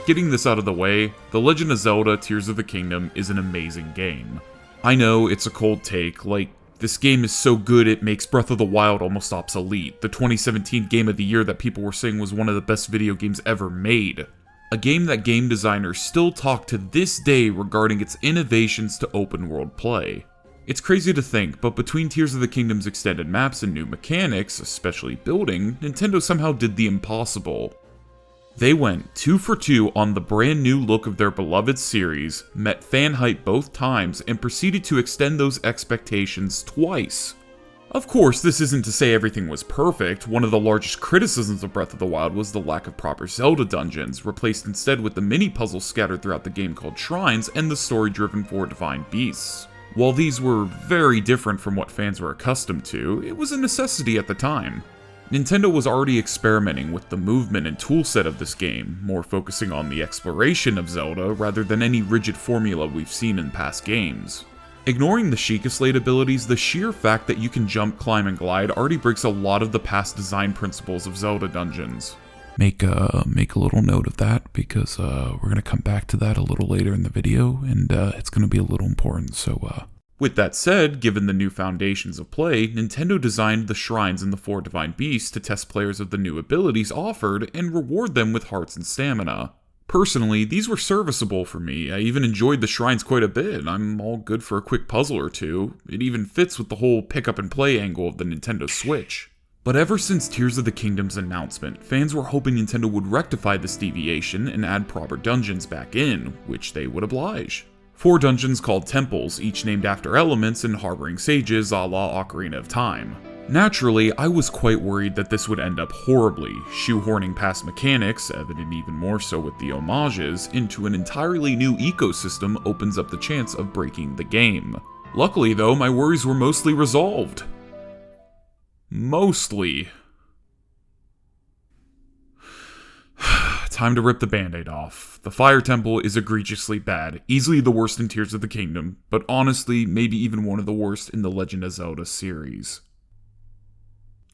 getting this out of the way, The Legend of Zelda Tears of the Kingdom is an amazing game. I know it's a cold take, like, this game is so good it makes Breath of the Wild almost obsolete, the 2017 Game of the Year that people were saying was one of the best video games ever made. A game that game designers still talk to this day regarding its innovations to open world play. It's crazy to think, but between Tears of the Kingdom's extended maps and new mechanics, especially building, Nintendo somehow did the impossible. They went 2 for 2 on the brand new look of their beloved series, met fan hype both times, and proceeded to extend those expectations twice. Of course, this isn't to say everything was perfect. One of the largest criticisms of Breath of the Wild was the lack of proper Zelda dungeons, replaced instead with the mini-puzzles scattered throughout the game called Shrines and the story-driven 4 Divine Beasts. While these were very different from what fans were accustomed to, it was a necessity at the time. Nintendo was already experimenting with the movement and toolset of this game, more focusing on the exploration of Zelda rather than any rigid formula we've seen in past games. Ignoring the Sheikah Slate abilities, the sheer fact that you can jump, climb, and glide already breaks a lot of the past design principles of Zelda dungeons. Make a little note of that, because we're going to come back to that a little later in the video, and it's going to be a little important, so With that said, given the new foundations of play, Nintendo designed the shrines in the 4 Divine Beasts to test players of the new abilities offered and reward them with hearts and stamina. Personally, these were serviceable for me. I even enjoyed the shrines quite a bit. I'm all good for a quick puzzle or two. It even fits with the whole pick up and play angle of the Nintendo Switch. But ever since Tears of the Kingdom's announcement, fans were hoping Nintendo would rectify this deviation and add proper dungeons back in, which they would oblige. 4 dungeons called temples, each named after elements and harboring sages a la Ocarina of Time. Naturally, I was quite worried that this would end up horribly, shoehorning past mechanics, evident even more so with the homages, into an entirely new ecosystem opens up the chance of breaking the game. Luckily though, my worries were mostly resolved. Mostly. Time to rip the band-aid off. The Fire Temple is egregiously bad, easily the worst in Tears of the Kingdom, but honestly, maybe even one of the worst in the Legend of Zelda series.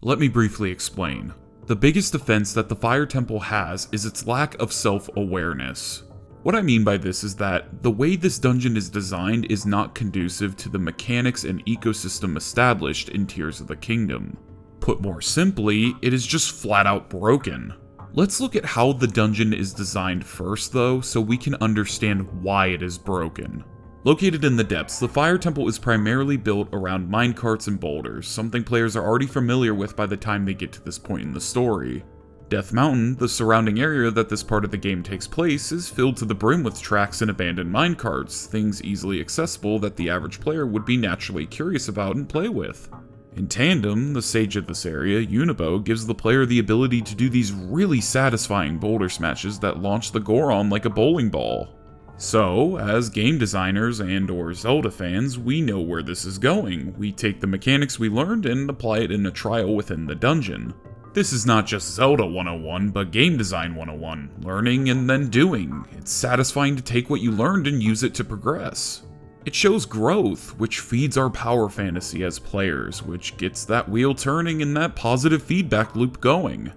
Let me briefly explain. The biggest offense that the Fire Temple has is its lack of self-awareness. What I mean by this is that the way this dungeon is designed is not conducive to the mechanics and ecosystem established in Tears of the Kingdom. Put more simply, it is just flat out broken. Let's look at how the dungeon is designed first though, so we can understand why it is broken. Located in the depths, the Fire Temple is primarily built around minecarts and boulders, something players are already familiar with by the time they get to this point in the story. Death Mountain, the surrounding area that this part of the game takes place, is filled to the brim with tracks and abandoned minecarts, things easily accessible that the average player would be naturally curious about and play with. In tandem, the sage of this area, Unibo, gives the player the ability to do these really satisfying boulder smashes that launch the Goron like a bowling ball. So, as game designers and/or Zelda fans, we know where this is going. We take the mechanics we learned and apply it in a trial within the dungeon. This is not just Zelda 101, but game design 101, learning and then doing. It's satisfying to take what you learned and use it to progress. It shows growth, which feeds our power fantasy as players, which gets that wheel turning and that positive feedback loop going.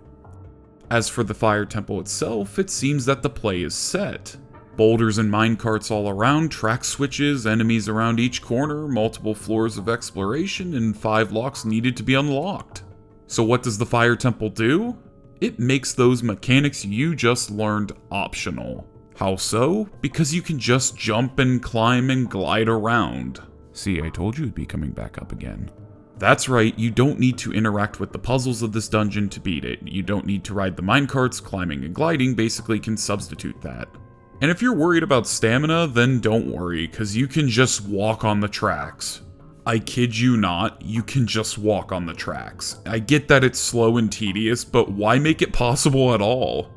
As for the Fire Temple itself, it seems that the play is set. Boulders and minecarts all around, track switches, enemies around each corner, multiple floors of exploration, and 5 locks needed to be unlocked. So what does the Fire Temple do? It makes those mechanics you just learned optional. How so? Because you can just jump and climb and glide around. See, I told you it'd be coming back up again. That's right, you don't need to interact with the puzzles of this dungeon to beat it. You don't need to ride the minecarts, climbing and gliding basically can substitute that. And if you're worried about stamina, then don't worry, cause you can just walk on the tracks. I kid you not, you can just walk on the tracks. I get that it's slow and tedious, but why make it possible at all?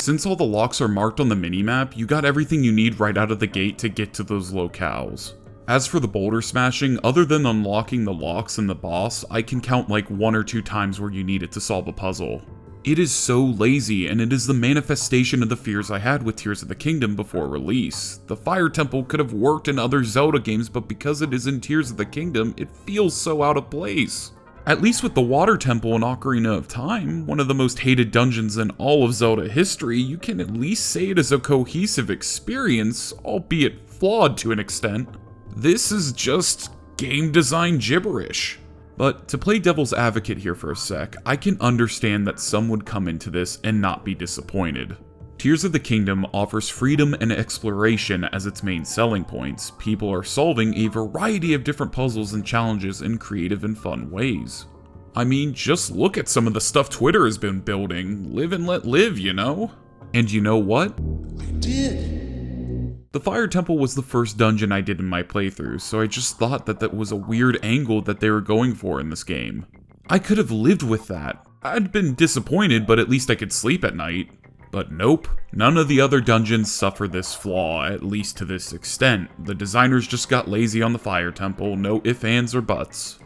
Since all the locks are marked on the minimap, you got everything you need right out of the gate to get to those locales. As for the boulder smashing, other than unlocking the locks and the boss, I can count like 1 or 2 times where you need it to solve a puzzle. It is so lazy, and it is the manifestation of the fears I had with Tears of the Kingdom before release. The Fire Temple could have worked in other Zelda games, but because it is in Tears of the Kingdom, it feels so out of place. At least with the Water Temple in Ocarina of Time, one of the most hated dungeons in all of Zelda history, you can at least say it is a cohesive experience, albeit flawed to an extent. This is just game design gibberish. But to play devil's advocate here for a sec, I can understand that some would come into this and not be disappointed. Tears of the Kingdom offers freedom and exploration as its main selling points. People are solving a variety of different puzzles and challenges in creative and fun ways. I mean, just look at some of the stuff Twitter has been building. Live and let live, you know? And you know what? I did. The Fire Temple was the first dungeon I did in my playthrough, so I just thought that that was a weird angle that they were going for in this game. I could have lived with that. I'd been disappointed, but at least I could sleep at night. But nope, none of the other dungeons suffer this flaw, at least to this extent. The designers just got lazy on the Fire Temple, no ifs, ands, or buts.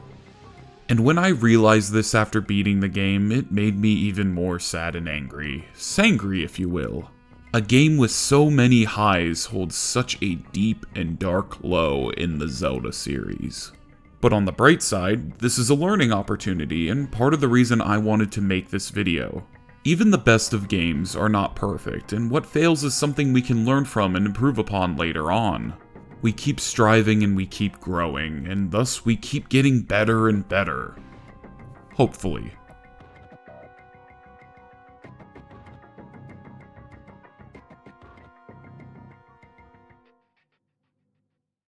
And when I realized this after beating the game, it made me even more sad and angry. Sangry, if you will. A game with so many highs holds such a deep and dark low in the Zelda series. But on the bright side, this is a learning opportunity, and part of the reason I wanted to make this video. Even the best of games are not perfect, and what fails is something we can learn from and improve upon later on. We keep striving and we keep growing, and thus we keep getting better and better. Hopefully.